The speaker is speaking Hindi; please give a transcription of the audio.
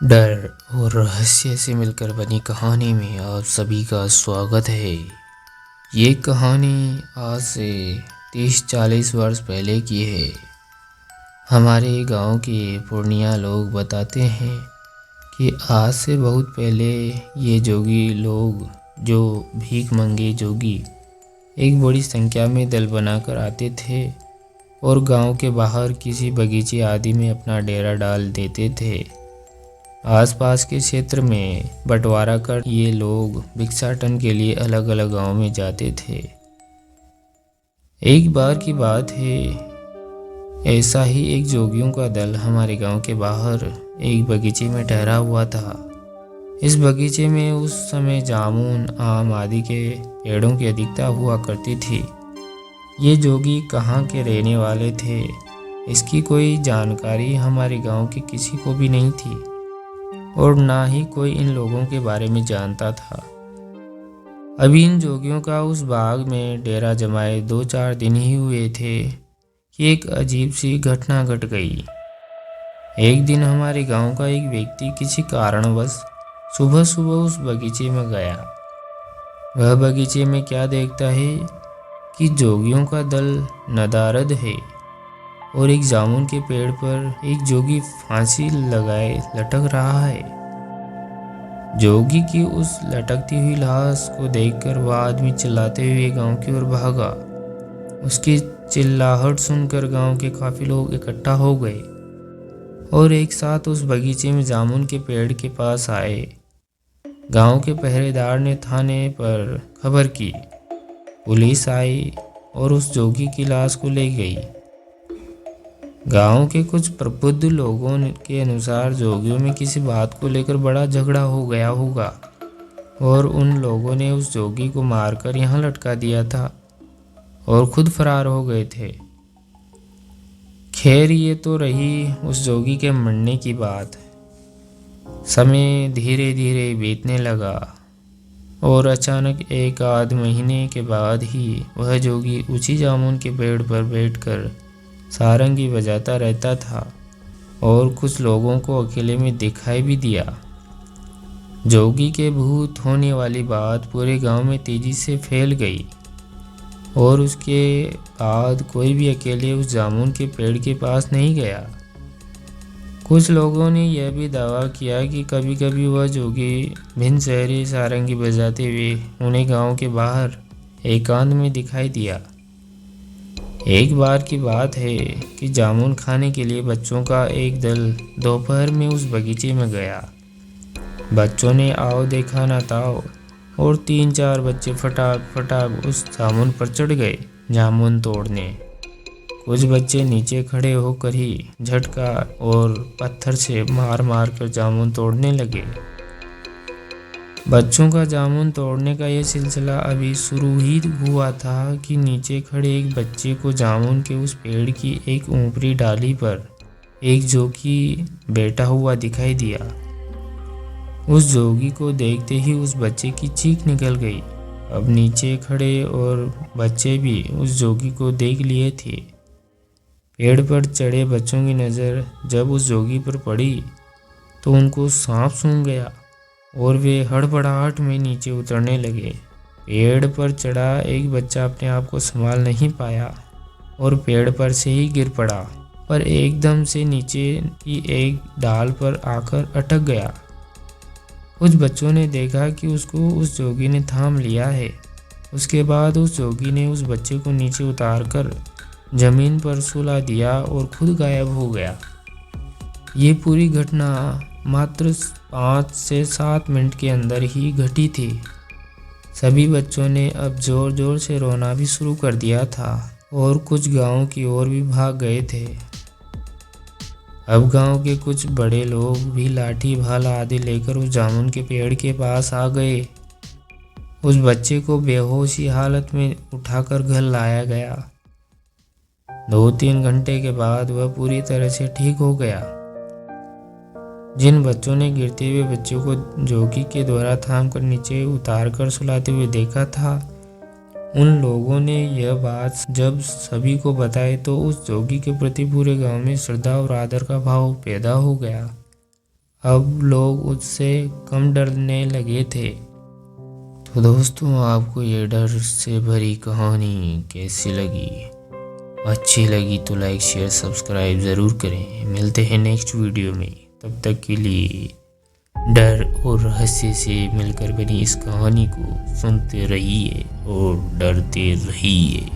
डर और रहस्य से मिलकर बनी कहानी में आप सभी का स्वागत है। ये कहानी आज से 30-40 वर्ष पहले की है। हमारे गांव के पूर्णिया लोग बताते हैं कि आज से बहुत पहले ये जोगी लोग, जो भीख मंगे जोगी, एक बड़ी संख्या में दल बनाकर आते थे और गांव के बाहर किसी बगीचे आदि में अपना डेरा डाल देते थे। आसपास के क्षेत्र में बंटवारा कर ये लोग भिक्षाटन के लिए अलग अलग गांव में जाते थे। एक बार की बात है, ऐसा ही एक जोगियों का दल हमारे गांव के बाहर एक बगीचे में ठहरा हुआ था। इस बगीचे में उस समय जामुन, आम आदि के पेड़ों की अधिकता हुआ करती थी। ये जोगी कहाँ के रहने वाले थे, इसकी कोई जानकारी हमारे गांव के किसी को भी नहीं थी और ना ही कोई इन लोगों के बारे में जानता था। अभी इन जोगियों का उस बाग में डेरा जमाए 2-4 दिन ही हुए थे कि एक अजीब सी घटना घट गई। एक दिन हमारे गांव का एक व्यक्ति किसी कारणवश सुबह सुबह उस बगीचे में गया। वह बगीचे में क्या देखता है कि जोगियों का दल नदारद है और एक जामुन के पेड़ पर एक जोगी फांसी लगाए लटक रहा है। जोगी की उस लटकती हुई लाश को देखकर वह आदमी चिल्लाते हुए गांव की ओर भागा। उसकी चिल्लाहट सुनकर गांव के काफी लोग इकट्ठा हो गए और एक साथ उस बगीचे में जामुन के पेड़ के पास आए। गांव के पहरेदार ने थाने पर खबर की। पुलिस आई और उस जोगी की लाश को ले गई। गांव के कुछ प्रबुद्ध लोगों के अनुसार जोगियों में किसी बात को लेकर बड़ा झगड़ा हो गया होगा और उन लोगों ने उस जोगी को मारकर यहाँ लटका दिया था और खुद फरार हो गए थे। खैर, ये तो रही उस जोगी के मरने की बात। समय धीरे धीरे बीतने लगा और अचानक एक आध महीने के बाद ही वह जोगी उसी जामुन के पेड़ पर बैठकर सारंगी बजाता रहता था और कुछ लोगों को अकेले में दिखाई भी दिया। जोगी के भूत होने वाली बात पूरे गांव में तेजी से फैल गई और उसके बाद कोई भी अकेले उस जामुन के पेड़ के पास नहीं गया। कुछ लोगों ने यह भी दावा किया कि कभी कभी वह जोगी भिन्न शहरी सारंगी बजाते हुए उन्हें गांव के बाहर एकांत में दिखाई दिया। एक बार की बात है कि जामुन खाने के लिए बच्चों का एक दल दोपहर में उस बगीचे में गया। बच्चों ने आओ देखा ना ताओ और 3-4 बच्चे फटाक फटाक उस जामुन पर चढ़ गए जामुन तोड़ने। कुछ बच्चे नीचे खड़े होकर ही झटका और पत्थर से मार मार कर जामुन तोड़ने लगे। बच्चों का जामुन तोड़ने का यह सिलसिला अभी शुरू ही हुआ था कि नीचे खड़े एक बच्चे को जामुन के उस पेड़ की एक ऊपरी डाली पर एक जोगी बैठा हुआ दिखाई दिया। उस जोगी को देखते ही उस बच्चे की चीख निकल गई। अब नीचे खड़े और बच्चे भी उस जोगी को देख लिए थे। पेड़ पर चढ़े बच्चों की नज़र जब उस जोगी पर पड़ी तो उनको सांप सूंघ गया और वे हड़बड़ाहट में नीचे उतरने लगे। पेड़ पर चढ़ा एक बच्चा अपने आप को संभाल नहीं पाया और पेड़ पर से ही गिर पड़ा, पर एकदम से नीचे की एक डाल पर आकर अटक गया। कुछ बच्चों ने देखा कि उसको उस जोगी ने थाम लिया है। उसके बाद उस जोगी ने उस बच्चे को नीचे उतारकर जमीन पर सुला दिया और खुद गायब हो गया। ये पूरी घटना मात्र 5 से 7 मिनट के अंदर ही घटी थी। सभी बच्चों ने अब जोर जोर से रोना भी शुरू कर दिया था और कुछ गांव की ओर भी भाग गए थे। अब गांव के कुछ बड़े लोग भी लाठी भाला आदि लेकर उस जामुन के पेड़ के पास आ गए। उस बच्चे को बेहोशी हालत में उठाकर घर लाया गया। 2-3 घंटे के बाद वह पूरी तरह से ठीक हो गया। जिन बच्चों ने गिरते हुए बच्चे को जोगी के द्वारा थाम कर नीचे उतार कर सुलाते हुए देखा था, उन लोगों ने यह बात जब सभी को बताई तो उस जोगी के प्रति पूरे गांव में श्रद्धा और आदर का भाव पैदा हो गया। अब लोग उससे कम डरने लगे थे। तो दोस्तों, आपको ये डर से भरी कहानी कैसी लगी? अच्छी लगी तो लाइक शेयर सब्सक्राइब ज़रूर करें। मिलते हैं नेक्स्ट वीडियो में। तब तक के लिए डर और रहस्य से मिलकर बनी इस कहानी को सुनते रहिए और डरते रहिए।